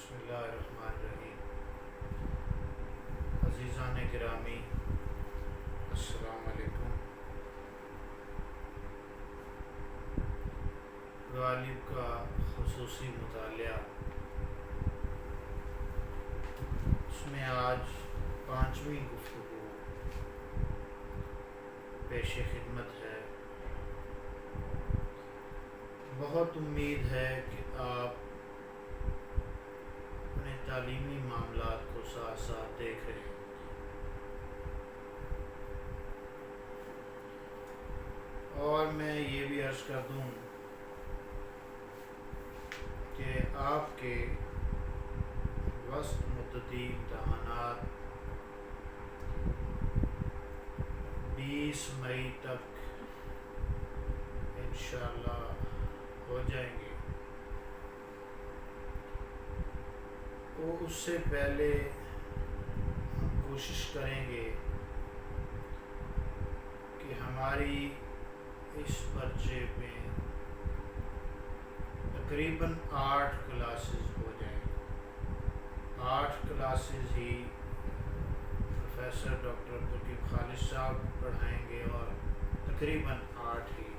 بسم اللہ الرحمن الرحیم۔ عزیزان گرامی، السلام علیکم۔ غالب کا خصوصی مطالعہ، اس میں آج 5ویں گفتگو پیش خدمت ہے۔ بہت امید ہے کہ آپ اپنے تعلیمی معاملات کو ساتھ ساتھ دیکھ رہے ہیں۔ اور میں یہ بھی عرض کر دوں کہ آپ کے وسط مدتی امتحانات 20 مئی تک انشاءاللہ ہو جائیں گے۔ تو اس سے پہلے ہم کوشش کریں گے کہ ہماری اس پرچے میں تقریباً 8 کلاسز ہو جائیں۔ 8 کلاسز ہی پروفیسر ڈاکٹر عبدالقیوم خالد صاحب پڑھائیں گے اور تقریباً 8 ہی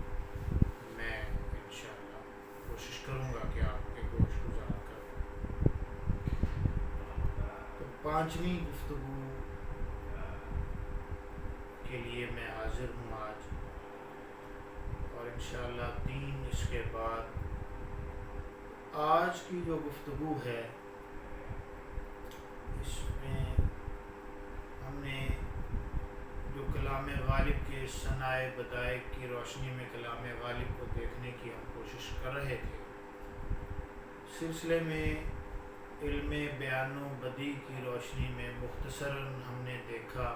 میں انشاءاللہ کوشش کروں گا کہ آپ کے گوش گزار کروں۔ تو 5ویں گفتگو کے لیے میں حاضر ہوں آج، اور انشاءاللہ 3 اس کے بعد۔ آج کی جو گفتگو ہے اس میں ہم نے جو کلام غالب کے ثناء بدائع کی روشنی میں کلام غالب کو دیکھنے کی ہم کوشش کر رہے تھے، سلسلے میں علم بیان و بدیع کی روشنی میں مختصراً ہم نے دیکھا،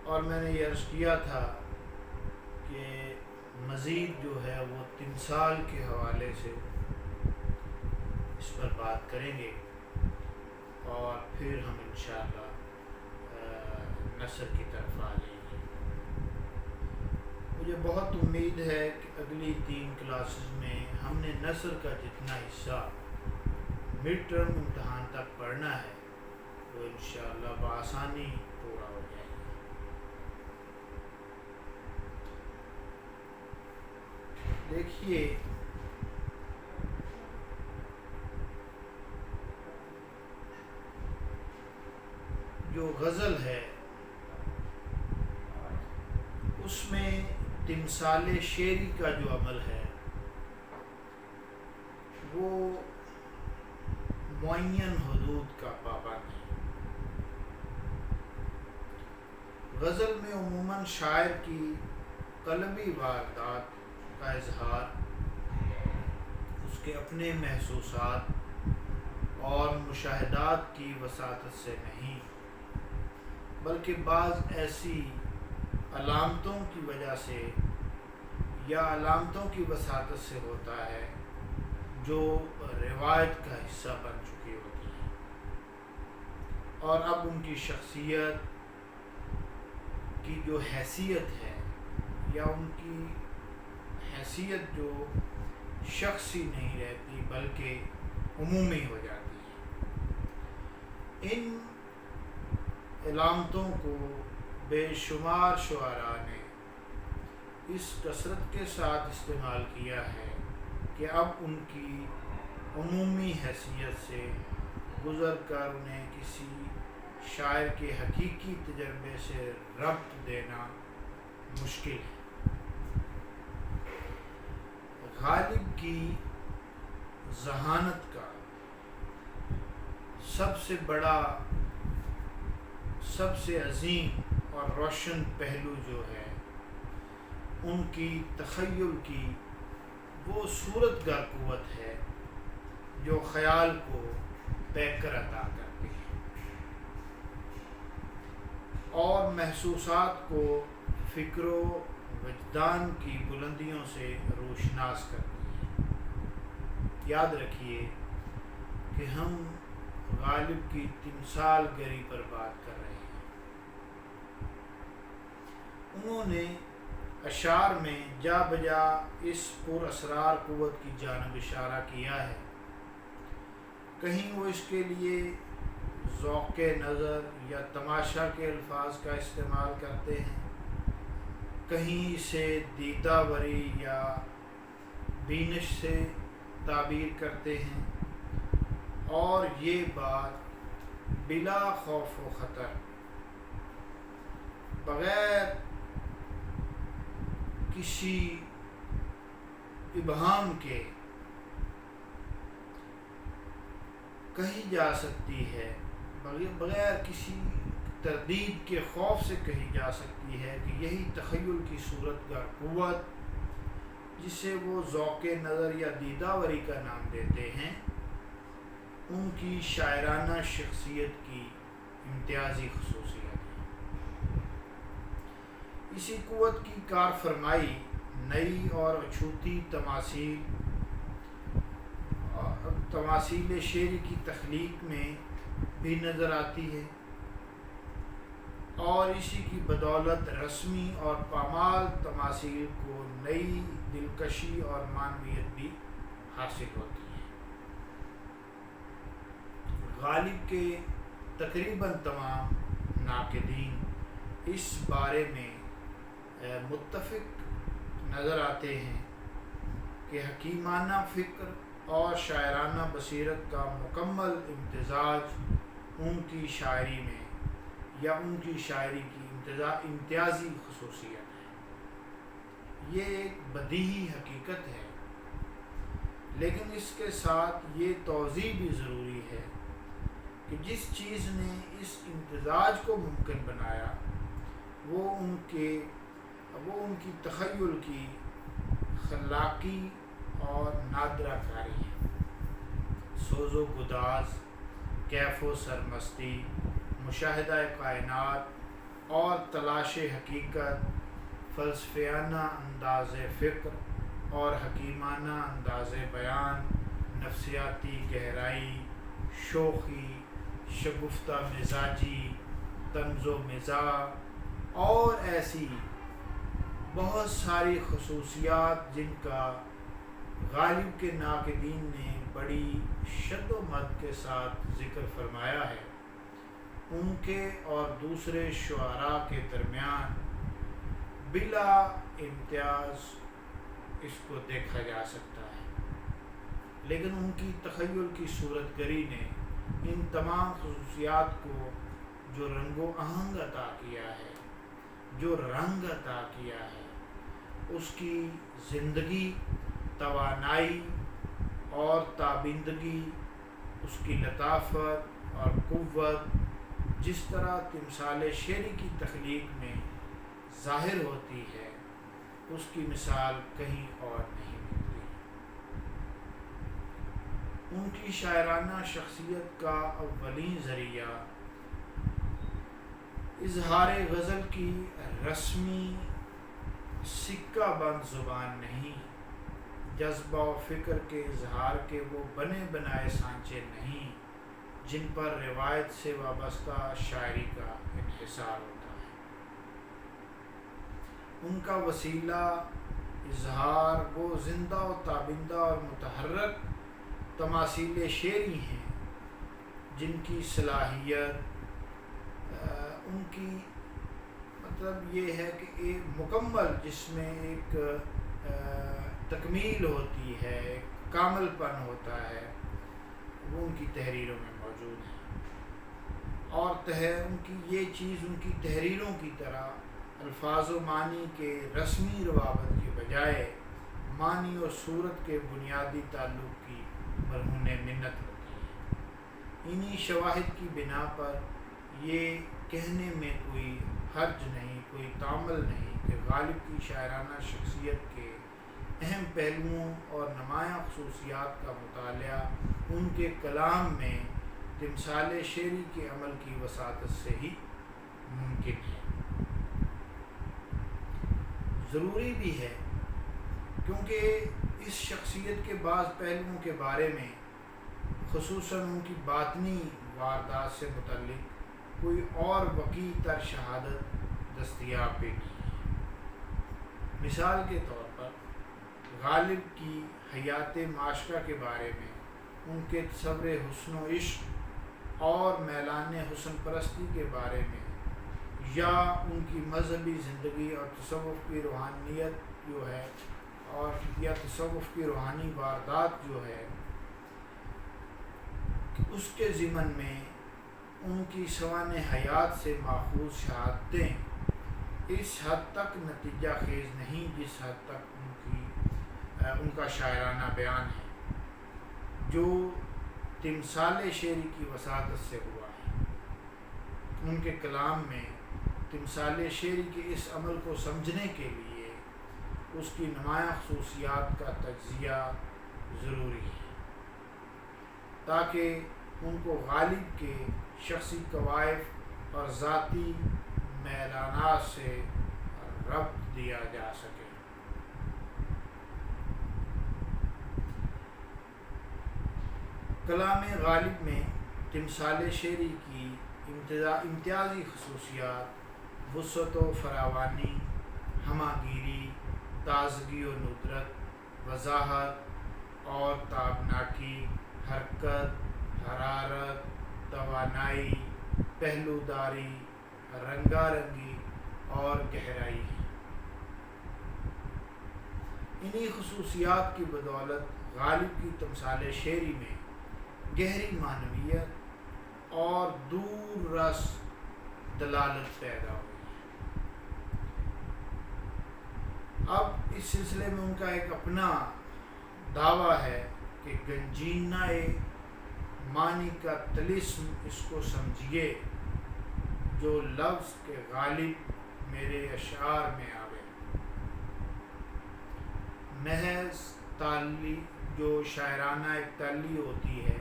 اور میں نے یہ عرض کیا تھا کہ مزید جو ہے وہ تمثال کے حوالے سے اس پر بات کریں گے، اور پھر ہم انشاءاللہ نثر کی طرف آ جائیں گے۔ مجھے بہت امید ہے کہ اگلی 3 کلاسز میں ہم نے نثر کا جتنا حصہ مڈ ٹرم امتحان تک پڑھنا ہے وہ انشاءاللہ بآسانی پورا ہو جائے گا۔ دیکھیے، جو غزل ہے اس میں تمثال شعری کا جو عمل ہے وہ معین حدود کا پابند ہے۔ غزل میں عموماً شاعر کی قلبی واردات کا اظہار اس کے اپنے محسوسات اور مشاہدات کی وساطت سے نہیں، بلکہ بعض ایسی علامتوں کی وجہ سے یا علامتوں کی وساطت سے ہوتا ہے جو روایت کا حصہ بن چکی ہوتی ہیں، اور اب ان کی شخصیت کی جو حیثیت ہے یا ان کی حیثیت جو شخصی نہیں رہتی بلکہ عمومی ہو جاتی ہے۔ ان علامتوں کو بے شمار شعراء نے اس کثرت کے ساتھ استعمال کیا ہے کہ اب ان کی عمومی حیثیت سے گزر کر انہیں کسی شاعر کے حقیقی تجربے سے ربط دینا مشکل ہے۔ غالب کی ذہانت کا سب سے بڑا، سب سے عظیم اور روشن پہلو جو ہے ان کی تخیل کی وہ صورتگاہ قوت ہے جو خیال کو پیکر عطا کرتی ہے اور محسوسات کو فکر و وجدان کی بلندیوں سے روشناس کرتی ہے۔ یاد رکھیے کہ ہم غالب کی تمثال گری پر بات کر رہے ہیں۔ انہوں نے اشعار میں جا بجا اس پر اسرار قوت کی جانب اشارہ کیا ہے کہیں وہ اس کے لیے ذوق نظر یا تماشا کے الفاظ کا استعمال کرتے ہیں، کہیں اسے دیدہ وری یا بینش سے تعبیر کرتے ہیں، اور یہ بات بلا خوف و خطر، بغیر کسی ابہام کے کہی جا سکتی ہے، بغیر کسی تردید کے خوف سے کہی جا سکتی ہے کہ یہی تخیل کی صورت گر قوت جسے وہ ذوق نظر یا دیداوری کا نام دیتے ہیں، ان کی شاعرانہ شخصیت کی امتیازی خصوصیت ہے۔ اسی قوت کی کار فرمائی نئی اور اچھوتی تماثیل شعری کی تخلیق میں بھی نظر آتی ہے، اور اسی کی بدولت رسمی اور پامال تماثیل کو نئی دلکشی اور معنویت بھی حاصل ہوتی ہے۔ غالب کے تقریباً تمام ناقدین اس بارے میں متفق نظر آتے ہیں کہ حکیمانہ فکر اور شاعرانہ بصیرت کا مکمل امتزاج ان کی شاعری میں یا ان کی شاعری کی امتیازی خصوصیت ہے۔ یہ ایک بدیہی حقیقت ہے، لیکن اس کے ساتھ یہ توضیح بھی ضروری ہے کہ جس چیز نے اس امتزاج کو ممکن بنایا وہ ان کی تخیل کی خلاقی اور نادرہ کاری ہے۔ سوز و گداز، کیف و سرمستی، مشاہدہ کائنات اور تلاش حقیقت، فلسفیانہ انداز فکر اور حکیمانہ انداز بیان، نفسیاتی گہرائی، شوخی، شگفتہ مزاجی، طنز و مزاح اور ایسی بہت ساری خصوصیات جن کا غالب کے ناقدین نے بڑی شد و مد کے ساتھ ذکر فرمایا ہے، ان کے اور دوسرے شعراء کے درمیان بلا امتیاز اس کو دیکھا جا سکتا ہے، لیکن ان کی تخیل کی صورت گری نے ان تمام خصوصیات کو جو رنگ و آہنگ عطا کیا ہے، جو رنگ عطا کیا ہے، اس کی زندگی، توانائی اور تابندگی، اس کی لطافت اور قوت جس طرح تمثال شعری کی تخلیق میں ظاہر ہوتی ہے، اس کی مثال کہیں اور نہیں ملتی۔ ان کی شاعرانہ شخصیت کا اولین ذریعہ اظہار غزل کی رسمی سکہ بند زبان نہیں، جذبہ و فکر کے اظہار کے وہ بنے بنائے سانچے نہیں جن پر روایت سے وابستہ شاعری کا انحصار ہوتا ہے۔ ان کا وسیلہ اظہار وہ زندہ و تابندہ اور متحرک تماثیل شعری ہیں جن کی صلاحیت ان کی مطلب یہ ہے کہ ایک مکمل، جس میں ایک تکمیل ہوتی ہے، ایک کامل پن ہوتا ہے، وہ ان کی تحریروں میں موجود ہے، اور ان کی یہ چیز ان کی تحریروں کی طرح الفاظ و معنی کے رسمی روابط کے بجائے معنی و صورت کے بنیادی تعلق کی مرہون منت ہوتی ہے۔ انہی شواہد کی بنا پر یہ کہنے میں کوئی حرج نہیں، کوئی تعمل نہیں کہ غالب کی شاعرانہ شخصیت کے اہم پہلوؤں اور نمایاں خصوصیات کا مطالعہ ان کے کلام میں تمثال شعری کے عمل کی وساطت سے ہی ممکن ہے۔ ضروری بھی ہے، کیونکہ اس شخصیت کے بعض پہلوؤں کے بارے میں، خصوصاً ان کی باطنی واردات سے متعلق کوئی اور وقیع تر شہادت دستیاب بھی نہیں ہے۔ مثال کے طور پر غالب کی حیات معاشقہ کے بارے میں ان کے تصور حسن و عشق اور میلان حسن پرستی کے بارے میں، یا ان کی مذہبی زندگی اور تصوف کی روحانیت جو ہے یا تصوف کی روحانی واردات جو ہے، اس کے ضمن میں ان کی سوانح حیات سے ماخوذ شہادتیں اس حد تک نتیجہ خیز نہیں جس حد تک ان کا شاعرانہ بیان ہے، جو تمثال شعری کی وساطت سے ہوا ہے۔ ان کے کلام میں تمثال شعری کے اس عمل کو سمجھنے کے لیے اس کی نمایاں خصوصیات کا تجزیہ ضروری ہے، تاکہ ان کو غالب کے شخصی کوائف اور ذاتی میلانات سے ربط دیا جا سکے۔ کلام غالب میں تمثال شعری کی امتیازی خصوصیات وسعت و فراوانی، ہماگیری، تازگی و ندرت، وضاحت اور تابناکی، حرکت، حرارت، توانائی، پہلوداری، رنگا رنگی اور گہرائی ہے۔ انہی خصوصیات کی بدولت غالب کی تمثال شعری میں گہری معنویت اور دور رس دلالت پیدا ہوئی ہے۔ اب اس سلسلے میں ان کا ایک اپنا دعویٰ ہے کہ گنجینہ معنی کا طلسم اس کو سمجھیے جو لفظ کے غالب میرے اشعار میں آوے، محض تعلی جو شاعرانہ ایک تعلی ہوتی ہے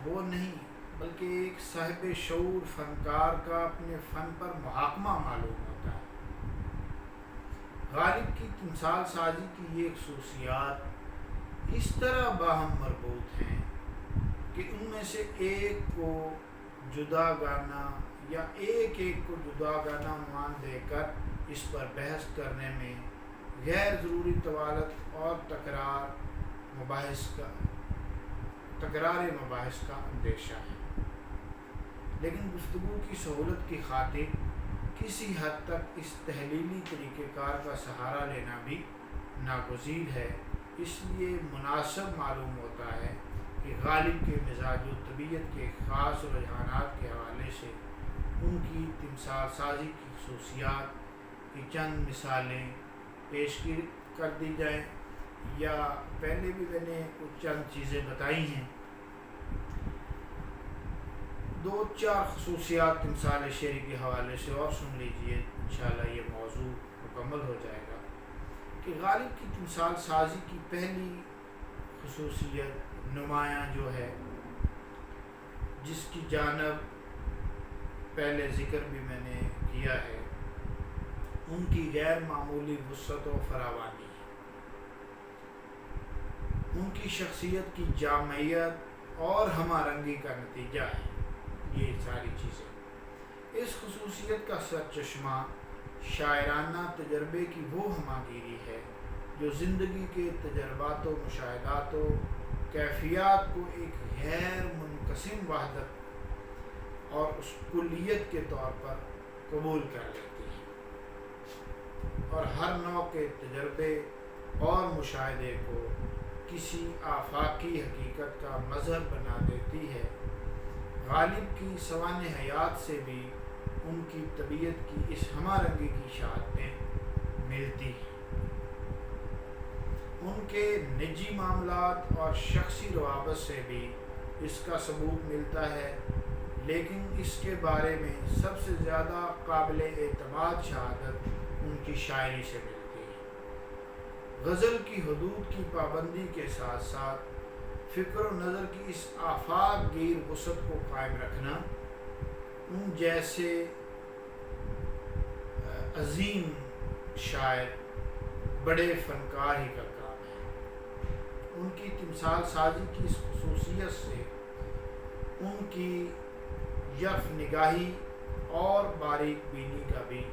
وہ نہیں، بلکہ ایک صاحب شعور فنکار کا اپنے فن پر محاکمہ معلوم ہوتا ہے۔ غالب کی تمثال سازی کی یہ خصوصیات اس طرح باہم مربوط ہیں کہ ان میں سے ایک کو جدا گانا یا ایک کو جدا گانا عنوان دے کر اس پر بحث کرنے میں غیر ضروری طوالت اور تکرار مباحث کا اندیشہ ہے، لیکن گفتگو کی سہولت کی خاطر کسی حد تک اس تحلیلی طریقہ کار کا سہارا لینا بھی ناگزیر ہے۔ اس لیے مناسب معلوم ہوتا ہے کہ غالب کے مزاج و طبیعت کے خاص رجحانات کے حوالے سے ان کی تمثال سازی کی خصوصیات کی چند مثالیں پیش کر دی جائیں، یا پہلے بھی میں نے کچھ چند چیزیں بتائی ہیں۔ 2-4 خصوصیات تمثال شعری کے حوالے سے اور سن لیجئے، انشاءاللہ یہ موضوع مکمل ہو جائے گا کہ غالب کی تمثال سازی کی پہلی خصوصیت نمایاں جو ہے، جس کی جانب پہلے ذکر بھی میں نے کیا ہے، ان کی غیر معمولی وسعت و فراوانی، ان کی شخصیت کی جامعیت اور ہمہ رنگی کا نتیجہ ہے۔ یہ ساری چیزیں، اس خصوصیت کا سرچشمہ شاعرانہ تجربے کی وہ ہماگیری ہے جو زندگی کے تجربات و مشاہدات و کیفیات کو ایک غیر منقسم وحدت اور اس کلیت کے طور پر قبول کر لیتی ہے، اور ہر نوع کے تجربے اور مشاہدے کو کسی آفاقی حقیقت کا مظہر بنا دیتی ہے۔ غالب کی سوانح حیات سے بھی ان کی طبیعت کی اس ہمہ رنگی کی شہادتیں ملتی ہیں۔ ان کے نجی معاملات اور شخصی روابط سے بھی اس کا ثبوت ملتا ہے، لیکن اس کے بارے میں سب سے زیادہ قابل اعتماد شہادت ان کی شاعری سے ملتی ہے۔ غزل کی حدود کی پابندی کے ساتھ ساتھ فکر و نظر کی اس آفاق گیر وسعت کو قائم رکھنا ان جیسے عظیم شاعر، بڑے فنکار ہی کا کام ہے۔ ان کی تمثال سازی کی اس خصوصیت سے ان کی یف نگاہی اور باریک بینی کا بھی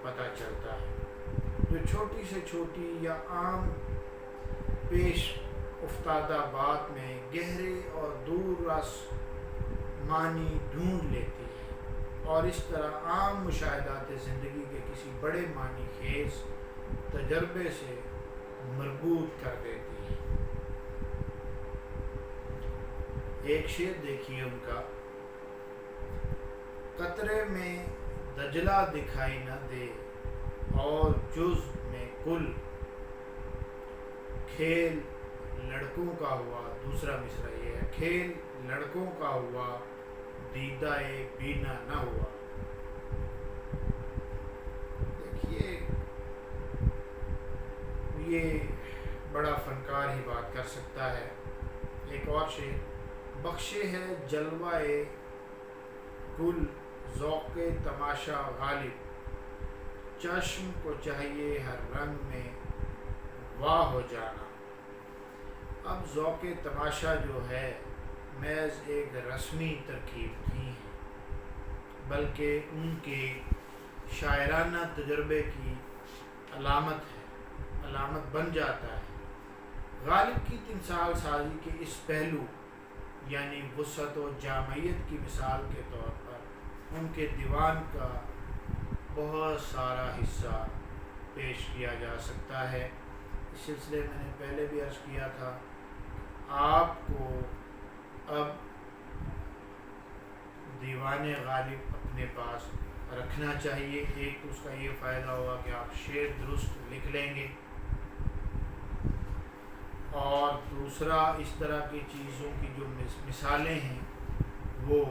پتہ چلتا ہے، جو چھوٹی سے چھوٹی یا عام پیش افتادہ بات میں گہرے پاس معنی ڈھونڈ لیتی ہے اور اس طرح عام مشاہدات زندگی کے کسی بڑے معنی خیز تجربے سے مربوط کر دیتی ہے۔ ایک شعر دیکھیے ان کا: قطرے میں دجلہ دکھائی نہ دے اور جز میں کل، کھیل لڑکوں کا ہوا، دوسرا مصرع یہ ہے، کھیل لڑکوں کا ہوا دیدہ بینا نہ ہوا۔ دیکھیے یہ بڑا فنکار ہی بات کر سکتا ہے۔ ایک اور شعر: بخشے ہے جلوہ گل ذوق تماشا غالب، چشم کو چاہیے ہر رنگ میں واہ ہو جانا۔ اب ذوق تماشا جو ہے محض ایک رسمی ترکیب نہیں ہے، بلکہ ان کے شاعرانہ تجربے کی علامت ہے، علامت بن جاتا ہے۔ غالب کی تمثال سازی کے اس پہلو یعنی وسعت و جامعیت کی مثال کے طور پر ان کے دیوان کا بہت سارا حصہ پیش کیا جا سکتا ہے۔ اس سلسلے میں نے پہلے بھی عرض کیا تھا، آپ کو اب دیوان غالب اپنے پاس رکھنا چاہیے۔ ایک تو اس کا یہ فائدہ ہوگا کہ آپ شعر درست لکھ لیں گے، اور دوسرا اس طرح کی چیزوں کی جو مثالیں ہیں وہ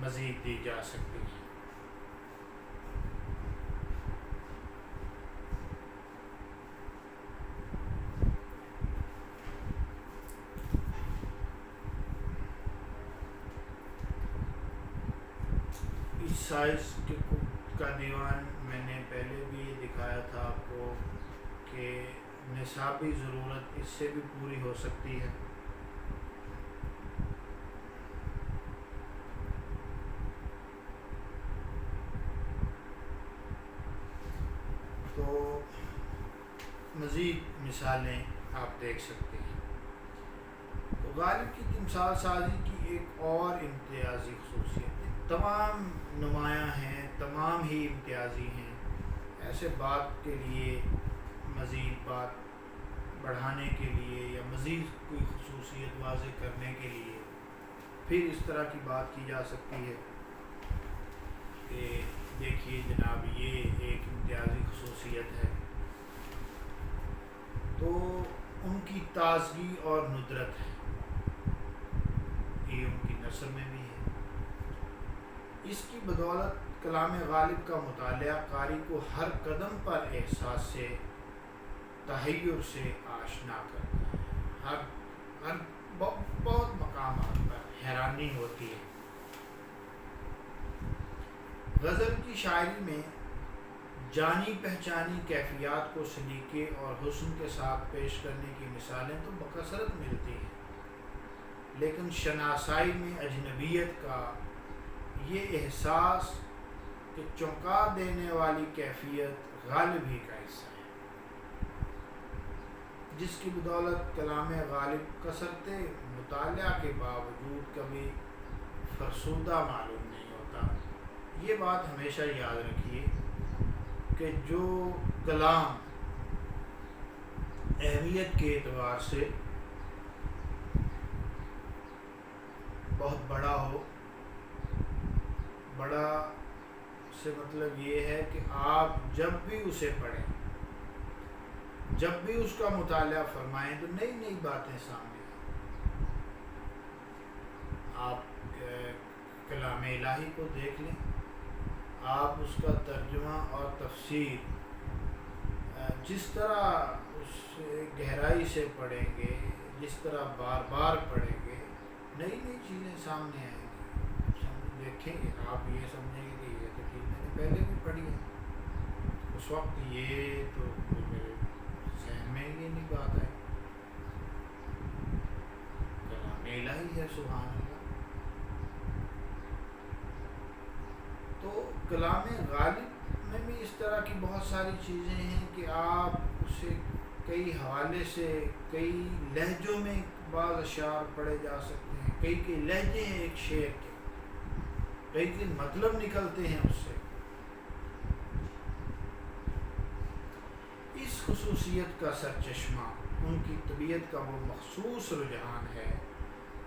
مزید دی جا سکتی ہیں۔ اس سائز کا دیوان میں نے پہلے بھی یہ دکھایا تھا آپ کو کہ نصابی ضرورت اس سے بھی پوری ہو سکتی ہے۔ تو مزید مثالیں آپ دیکھ سکتے ہیں۔ تو غالب کی تمثال سازی کی ایک اور امتیازی خصوصیت، تمام نمایاں ہیں، تمام ہی امتیازی ہیں۔ ایسے بات کے لیے مزید بات بڑھانے کے لیے یا مزید کوئی خصوصیت واضح کرنے کے لیے پھر اس طرح کی بات کی جا سکتی ہے کہ دیکھیے جناب یہ ایک امتیازی خصوصیت ہے، تو ان کی تازگی اور ندرت ہے، یہ ان کی نثر میں بھی ہے۔ اس کی بدولت کلام غالب کا مطالعہ قاری کو ہر قدم پر احساس سے تحیر سے آشنا کرتا ہے، ہر بہت مقامات پر حیرانی ہوتی ہے۔ غزل کی شاعری میں جانی پہچانی کیفیات کو سلیقے اور حسن کے ساتھ پیش کرنے کی مثالیں تو بکثرت ملتی ہیں، لیکن شناسائی میں اجنبیت کا یہ احساس کہ چونکا دینے والی کیفیت غالب ہی کا حصہ ہے، جس کی بدولت کلام غالب کثرت مطالعہ کے باوجود کبھی فرسودہ معلوم نہیں ہوتا۔ یہ بات ہمیشہ یاد رکھیے کہ جو کلام اہمیت کے اعتبار سے بہت بڑا ہو، بڑا سے مطلب یہ ہے کہ آپ جب بھی اسے پڑھیں، جب بھی اس کا مطالعہ فرمائیں تو نئی نئی باتیں سامنے آئیں۔ آپ کلام الہی کو دیکھ لیں، آپ اس کا ترجمہ اور تفسیر جس طرح اس گہرائی سے پڑھیں گے، جس طرح بار بار پڑھیں گے، نئی نئی چیزیں سامنے آئیں گی، دیکھیں گے آپ یہ سمجھیں گے کہ یہ تو چیز میں نے پہلے بھی پڑھی ہے، اس وقت یہ تو میرے ذہن میں یہ نہیں بات آئی۔ کلام الہی ہے، سبحان اللہ۔ تو کلام غالب میں بھی اس طرح کی بہت ساری چیزیں ہیں کہ آپ اسے کئی حوالے سے، کئی لہجوں میں بعض اشعار پڑھے جا سکتے ہیں، کئی لہجے ہیں ایک شعر کے، کئی مطلب نکلتے ہیں اس سے۔ اس خصوصیت کا سرچشمہ ان کی طبیعت کا وہ مخصوص رجحان ہے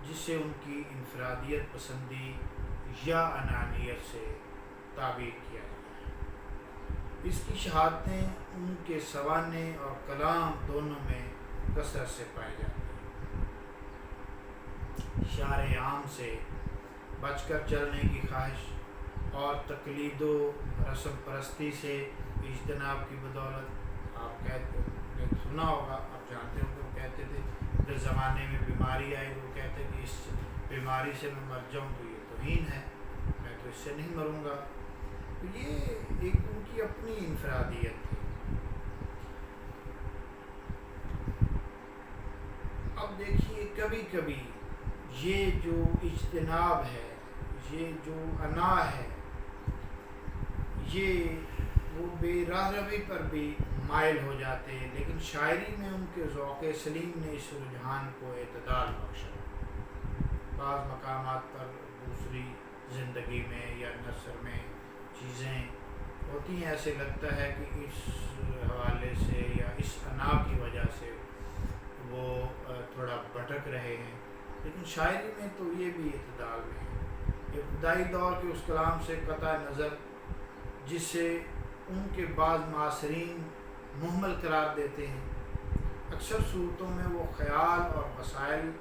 جسے ان کی انفرادیت پسندی یا انانیت سے تعبیر کیا گیا ہے۔ اس کی شہادتیں ان کے سوانح اور کلام دونوں میں کثرت سے پائی جاتی ہیں۔ شعر عام سے بچ کر چلنے کی خواہش اور تقلید و رسم پرستی سے اجتناب کی بدولت، آپ کہتے ہیں سنا ہوگا، آپ جانتے ہوں گے، وہ کہتے تھے جس زمانے میں بیماری آئی وہ کہتے کہ اس بیماری سے میں مر جاؤں تو یہ توہین ہے، میں تو اس سے نہیں مروں گا۔ تو یہ ایک ان کی اپنی انفرادیت تھی۔ اب دیکھیے کبھی کبھی یہ جو اجتناب ہے، یہ جو انا ہے، یہ وہ بے راہ روی پر بھی مائل ہو جاتے ہیں، لیکن شاعری میں ان کے ذوق سلیم نے اس رجحان کو اعتدال بخشا۔ بعض مقامات پر دوسری زندگی میں یا نثر میں چیزیں ہوتی ہیں، ایسے لگتا ہے کہ اس حوالے سے یا اس انا کی وجہ سے وہ تھوڑا بھٹک رہے ہیں، لیکن شاعری میں تو یہ بھی اعتدال میں ہے۔ ابتدائی دور کے اس کلام سے قطع نظر جسے ان کے بعض معاصرین مہمل قرار دیتے ہیں، اکثر صورتوں میں وہ خیال اور مسائل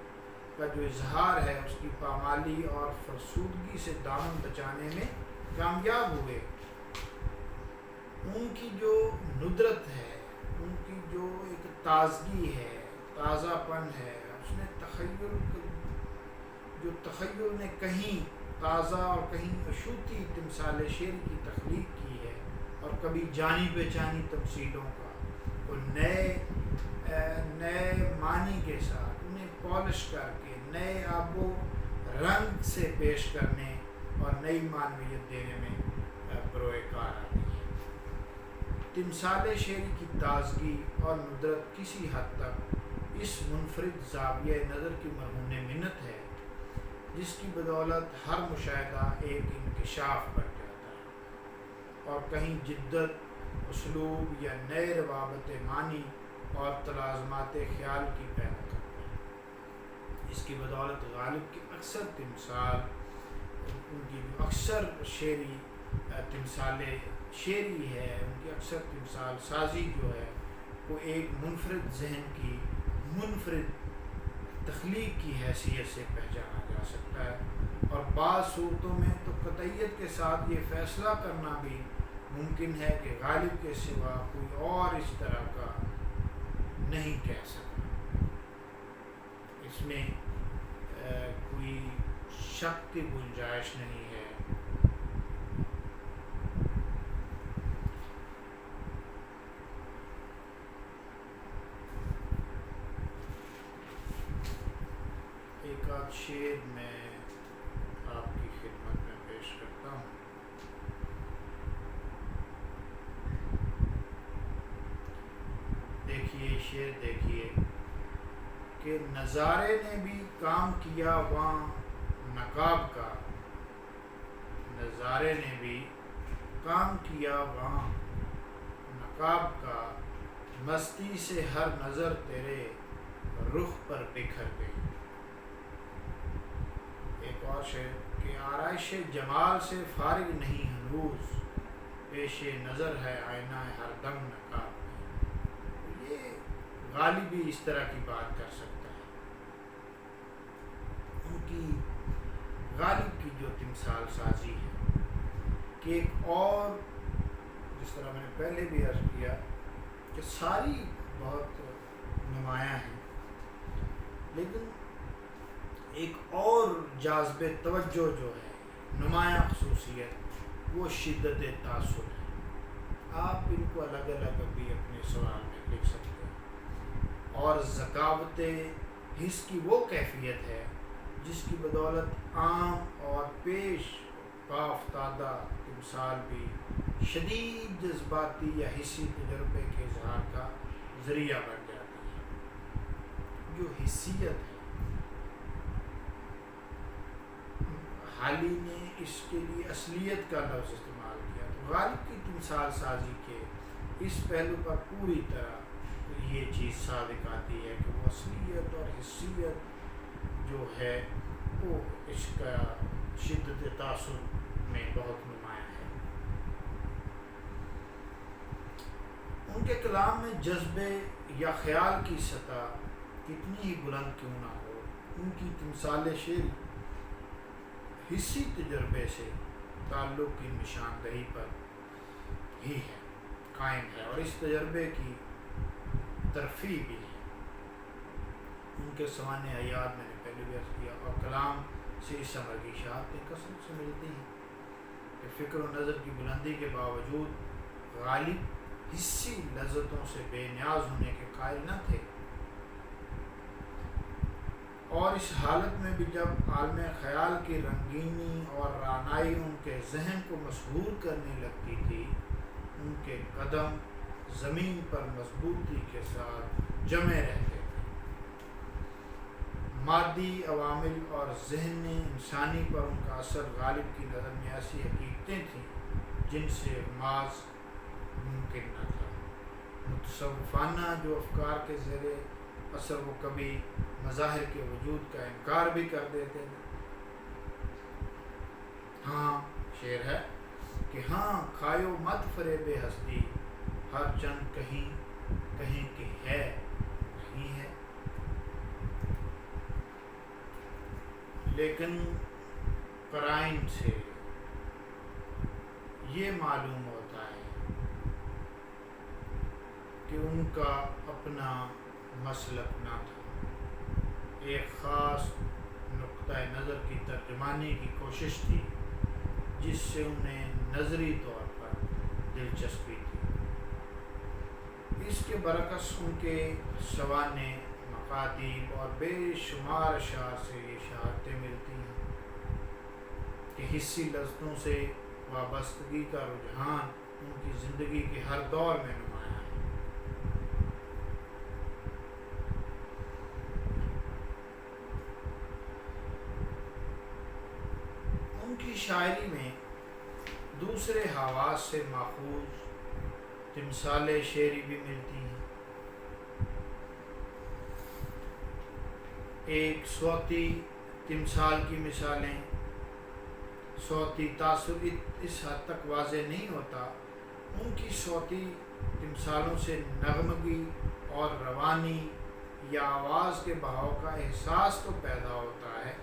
کا جو اظہار ہے اس کی پامالی اور فرسودگی سے دامن بچانے میں کامیاب ہوئے۔ ان کی جو ندرت ہے، ان کی جو ایک تازگی ہے، تازہ پن ہے، اس نے تخیل نے کہیں تازہ اور کہیں اشوتی تمثال شعر کی تخلیق کی ہے، اور کبھی جانی پہچانی تمثیلوں کا وہ نئے معنی کے ساتھ انہیں پالش کر کے نئے آب و رنگ سے پیش کرنے اور نئی معنویت دینے میں بروئے کار آتی ہے۔ تمثال شعری کی تازگی اور ندرت کسی حد تک اس منفرد زاویہ نظر کی مرہون منت ہے جس کی بدولت ہر مشاہدہ ایک انکشاف بن جاتا ہے اور کہیں جدت، اسلوب یا نئے روابط معنی اور تلازمات خیال کی پیدا کرتا ہے۔ اس کی بدولت غالب کی اکثر تمثال، ان کی اکثر شعری تمثال شعری ہے، ان کی اکثر تمثال سازی جو ہے وہ ایک منفرد ذہن کی منفرد تخلیق کی حیثیت سے پہچانا جا سکتا ہے، اور بعض صورتوں میں تو قطعیت کے ساتھ یہ فیصلہ کرنا بھی ممکن ہے کہ غالب کے سوا کوئی اور اس طرح کا نہیں کہہ سکا۔ اس میں کوئی شک کی گنجائش نہیں ہے۔ ایک آدھ شعر میں آپ کی خدمت میں پیش کرتا ہوں۔ دیکھیے شعر دیکھیے کہ نظارے نے بھی کام کیا وہاں نقاب کا، نظارے نے بھی کام کیا وہاں نقاب کا، مستی سے ہر نظر تیرے رخ پر بکھر گئی۔ ایک اور شعر کہ آرائش جمال سے فارغ نہیں ہنوز، پیش نظر ہے آئینہ ہر دم نقاب میں۔ یہ غالب بھی اس طرح کی بات کر سکتا ہے۔ ان کی غالب کی جو تمثال سازی ہے کہ ایک اور، جس طرح میں نے پہلے بھی عرض کیا کہ ساری بہت نمایاں ہیں، لیکن ایک اور جاذب توجہ جو ہے، نمایاں خصوصیت، وہ شدت تاثر ہے۔ آپ ان کو الگ الگ بھی اپنے سوال میں لکھ سکتے ہیں۔ اور ذکاوت حس کی وہ کیفیت ہے جس کی بدولت عام اور پیش پا افتادہ تمثال بھی شدید جذباتی یا حسی تجربے کے اظہار کا ذریعہ بن جاتی ہے۔ جو حسیت ہے حالی نے اس کے لیے اصلیت کا لفظ استعمال کیا، تو غالب کی تمثال سازی کے اس پہلو پر پوری طرح یہ چیز صادق آتی ہے کہ وہ اصلیت اور حسیت جو ہے وہ اس کا شدت تاثر میں بہت نمایاں ہے۔ ان کے کلام میں جذبے یا خیال کی سطح کتنی ہی بلند کیوں نہ ہو، ان کی تمثال شعری حسی تجربے سے تعلق کی نشاندہی پر ہی ہے، قائم ہے، اور اس تجربے کی ترفیع بھی ہے۔ ان کے سوانح حیات میں نے پہلے بھی عرض کیا، اور کلام سے اس عمر کی اشاعتیں کثرت سے ملتی ہیں کہ فکر و نظر کی بلندی کے باوجود غالب حسی لذتوں سے بے نیاز ہونے کے قائل نہ تھے، اور اس حالت میں بھی جب عالم خیال کی رنگینی اور رعنائی ان کے ذہن کو مسحور کرنے لگتی تھی، ان کے قدم زمین پر مضبوطی کے ساتھ جمے رہتے تھے۔ مادی عوامل اور ذہن انسانی پر ان کا اثر غالب کی نظر میں ایسی حقیقتیں تھیں جن سے ماض ممکن نہ تھا۔ متصوفانہ جو افکار کے زیر اثر وہ کبھی مظاہر کے وجود کا انکار بھی کر دیتے تھے۔ ہاں، شعر ہے کہ ہاں کھایو مت فریب ہستی، ہر چند کہیں کہیں کہ ہے نہیں ہے، لیکن قرائن سے یہ معلوم ہوتا ہے کہ ان کا اپنا مسلک نہ تھا، ایک خاص نقطہ نظر کی ترجمانی کی کوشش تھی جس سے انہیں نظری طور پر دلچسپی تھی۔ اس کے برعکس ان کے سوانح، مکاتیب اور بے شمار اشعار سے یہ شہادتیں ملتی ہیں کہ حسی لذتوں سے وابستگی کا رجحان ان کی زندگی کے ہر دور میں نمایاں ہے۔ ان کی شاعری میں دوسرے حواس سے ماخوذ تمثال شعری بھی ملتی ہیں۔ ایک صوتی تمثال کی مثالیں، صوتی تاثر اس حد تک واضح نہیں ہوتا، ان کی صوتی تمثالوں سے نغمگی اور روانی یا آواز کے بہاؤ کا احساس تو پیدا ہوتا ہے،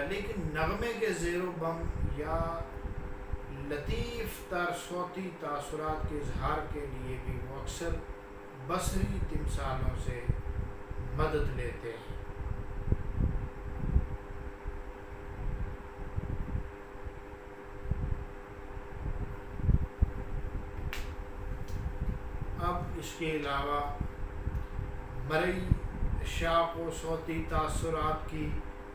لیکن نغمے کے زیر و بم یا لطیف تر صوتی تاثرات کے اظہار کے لیے بھی وہ اکثر بصری تمثالوں سے مدد لیتے ہیں۔ اب اس کے علاوہ مرئی شاق و صوتی تاثرات کی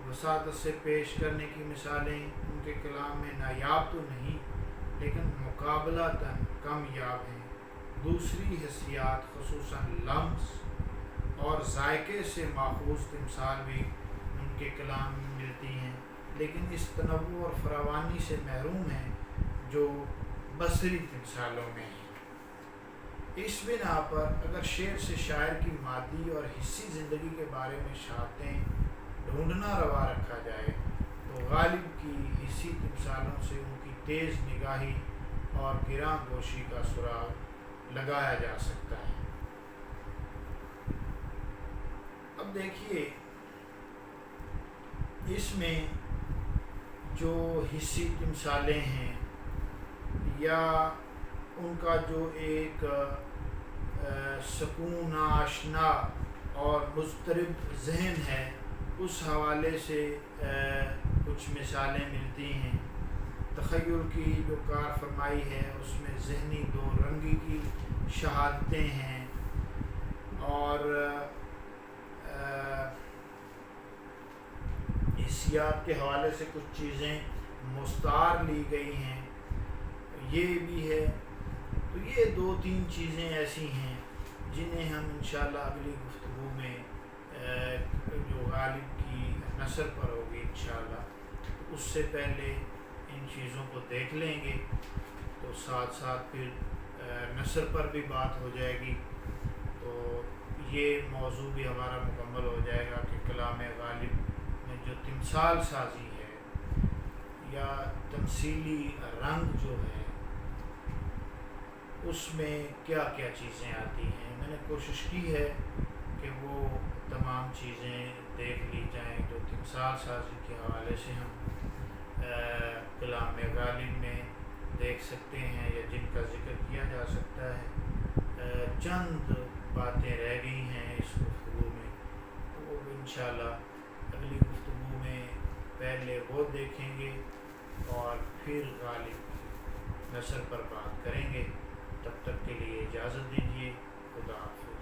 وساطت سے پیش کرنے کی مثالیں ان کے کلام میں نایاب تو نہیں لیکن مقابلتاً کم یاب ہیں۔ دوسری حسیات خصوصاً لمس اور ذائقے سے ماخوذ تمثال بھی ان کے کلام میں ملتی ہیں، لیکن اس تنوع اور فراوانی سے محروم ہیں جو بصری تمثالوں میں ہیں۔ اس بنا پر اگر شعر سے شاعر کی مادی اور حسی زندگی کے بارے میں شہادتیں ڈھونڈنا روا رکھا جائے تو غالب کی حسی تمثالوں سے ان کی تیز نگاہی اور گراں گوشی کا سراغ لگایا جا سکتا ہے۔ اب دیکھیے اس میں جو حسی تمثالیں ہیں یا ان کا جو ایک سکون آشنا اور مضطرب ذہن ہے، اس حوالے سے کچھ مثالیں ملتی ہیں۔ تخیل کی جو کار فرمائی ہے اس میں ذہنی دو رنگی کی شہادتیں ہیں، اور حسیات کے حوالے سے کچھ چیزیں مستعار لی گئی ہیں، یہ بھی ہے۔ تو یہ دو تین چیزیں ایسی ہیں جنہیں ہم انشاءاللہ اگلی گفتگو میں جو غالب کی نثر پر ہوگی انشاءاللہ اس سے پہلے ان چیزوں کو دیکھ لیں گے تو ساتھ ساتھ پھر نثر پر بھی بات ہو جائے گی، تو یہ موضوع بھی ہمارا مکمل ہو جائے گا کہ کلام غالب میں جو تمثال سازی ہے یا تمثیلی رنگ جو ہے اس میں کیا کیا چیزیں آتی ہیں۔ میں نے کوشش کی ہے کہ وہ تمام چیزیں دیکھ لی جائیں جو تمثال سازی کے حوالے سے ہم کلام غالب میں دیکھ سکتے ہیں یا جن کا ذکر کیا جا سکتا ہے۔ چند باتیں رہ گئی ہیں اس گفتگو میں، وہ انشاءاللہ اگلی گفتگو میں پہلے وہ دیکھیں گے اور پھر غالب نثر پر بات کریں گے۔ تب تک کے لیے اجازت دیجیے، خدا حافظ۔